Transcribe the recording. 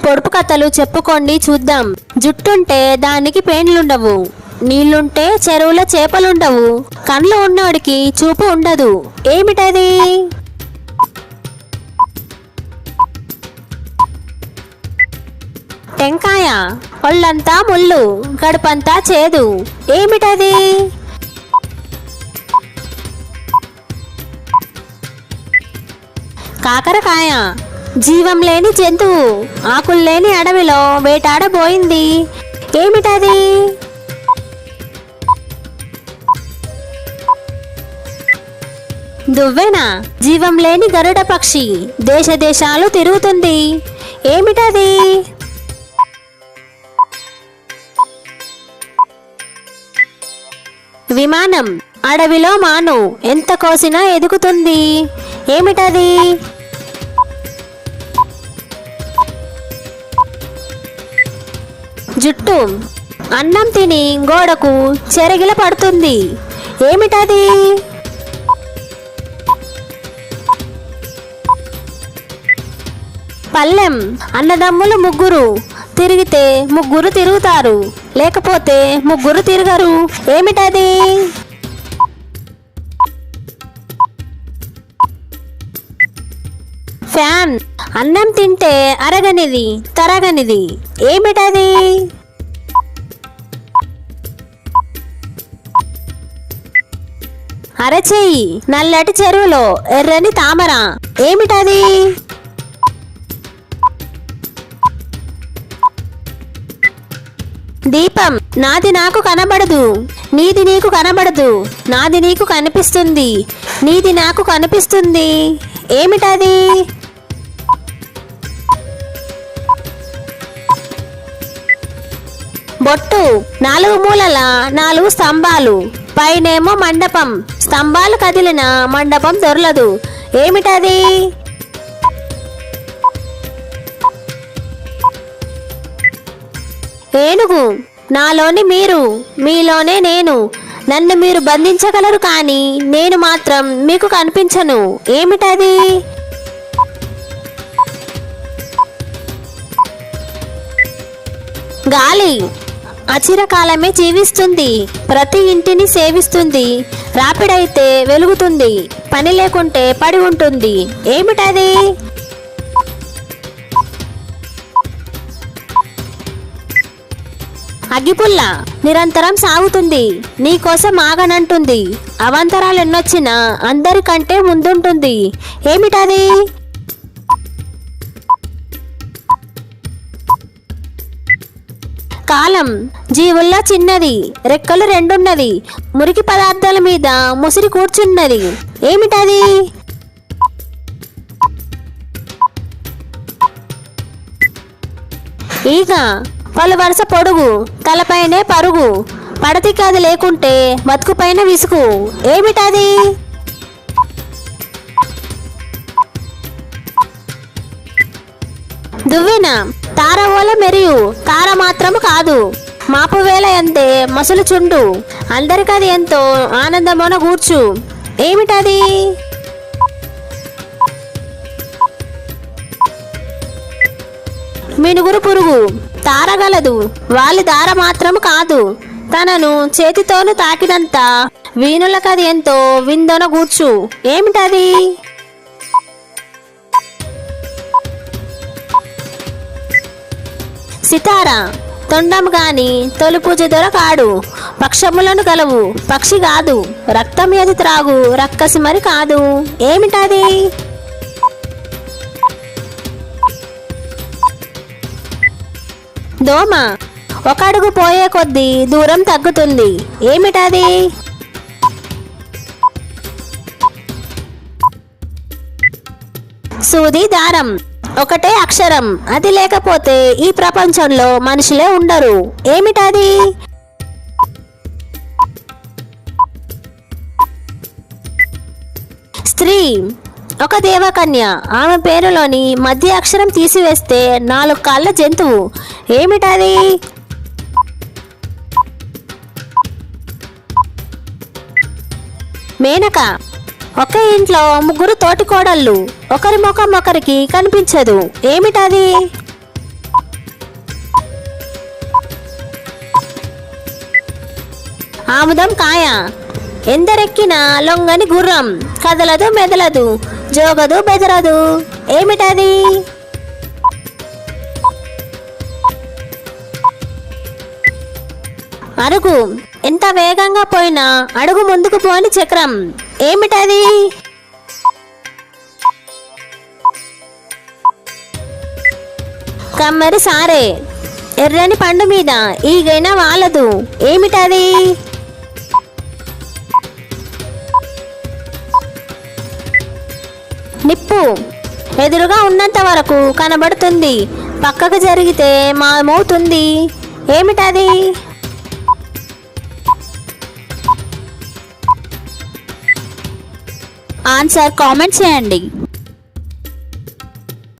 పొడుపు కథలు చెప్పుకోండి చూద్దాం. జుట్టుంటే దానికి పేండ్లుండవు, నీళ్లుంటే చెరువుల చేపలుండవు, కళ్ళు ఉన్నోడికి చూపు ఉండదు. ఏమిటది? టెంకాయ. ఒళ్ళంతా ముళ్ళు, గడుపంతా చేదు. ఏమిటది? కాకరకాయ. జీవం లేని జంతువు ఆకుల్లేని అడవిలో వేటాడబోయింది. ఏమిటది? దువ్వెన. జీవం లేని గరుడ పక్షి దేశ దేశాలు తిరుగుతుంది. ఏమిటది? విమానం. అడవిలో మాను ఎంత కోసినా ఎదుగుతుంది. ఏమిటది? జుట్టు. అన్నం తిని గోడకు చెరగిల పడుతుంది. ఏమిటది? పల్లెం. అన్నదమ్ములు ముగ్గురు తిరిగితే ముగ్గురు తిరుగుతారు, లేకపోతే ముగ్గురు తిరగరు. ఏమిటది? ఫ్యాన్. అన్నం తింటే అరగనిది, తరగనిది. ఏమిటది? అరచేయి. నల్లటి చెరువులో ఎర్రని తామర. ఏమిటది? దీపం. నాది నాకు కనబడదు, నీది నీకు కనబడదు, నాది నీకు కనిపిస్తుంది, నీది నాకు కనిపిస్తుంది. ఏమిటది? బొట్టు. 4 మూలల 4 స్తంభాలు, పైనేమో మండపం. స్తంభాలు కదిలిన మండపం దొరలదు. ఏమిటది? ఏనుగు. నాలోని మీరు, మీలోనే నేను. నన్ను మీరు బంధించగలరు, కానీ నేను మాత్రం మీకు కనిపించను. ఏమిటది? గాలి. అచిరకాలమే జీవిస్తుంది, ప్రతి ఇంటిని సేవిస్తుంది. రాపిడైతే వెలుగుతుంది, పని లేకుంటే పడి ఉంటుంది. ఏమిటది? అగ్గిపుల్ల. నిరంతరం సాగుతుంది, నీకోసం ఆగనంటుంది. అవాంతరాలు ఎన్నొచ్చినా అందరికంటే ముందుంటుంది. ఏమిటది? కాలం. జీవుల్లో చిన్నది, రెక్కలు 2 మురికి పదార్థాల మీద ముసిరి కూర్చున్నది. ఏమిటది? ఈగ. పలు వరుస పొడుగు, తలపైనే పరుగు. పడతికి అది లేకుంటే బతుకుపైన విసుగు. ఏమిటది? దువ్వెన. తారవోల మెరియు, తార మాత్రము కాదు. మాపువేల ఎంతే మసులు చుండు, అందరికది ఎంతో ఆనందమున గూర్చు. ఏమిటది? మినుగురు పురుగు. తారగలదు, వాలి దార మాత్రము కాదు. తనను చేతితోను తాకినంత వీణులకది ఎంతో విందొన గూర్చు. ఏమిటది? సితార. తొండం గాని తొలిపూజ దొరకాడు. పక్షములను గలవు, పక్షి కాదు. రక్తం ఏది త్రాగు, రక్కసి మరి కాదు. ఏమిటది? దోమ. 1 అడుగు పోయే కొద్దీ దూరం తగ్గుతుంది. ఏమిటది? సూది దారం. ఒకటే అక్షరం, అది లేకపోతే ఈ ప్రపంచంలో మనుషులే ఉండరు. ఏమిటది? స్త్రీ. ఒక దేవకన్య. ఆమె పేరులోని మధ్య అక్షరం తీసివేస్తే 4 కాళ్ళ జంతువు. ఏమిటది? మేనక. ఒక ఇంట్లో 3 తోటికోడళ్ళు, ఒకరి ముఖం ఒకరికి కనిపించదు. ఏమిటది? ఆముదం కాయ. ఎందరెక్కిన లొంగని గుర్రం, కదలదు మెదలదు, జోగదు బెదరదు. ఏమిటది? అరుగు. ఎంత వేగంగా పోయినా అడుగు ముందుకు పోని చక్రం. ఏమిటది? కమ్మరి సారే. ఎర్రని పండు మీద ఈగైనా వాలదు. ఏమిటది? నిప్పు. ఎదురుగా ఉన్నంత వరకు కనబడుతుంది, పక్కకు జరిగితే మాయమవుతుంది. ఏమిటది? ఆన్సర్ కామెంట్ చేయండి.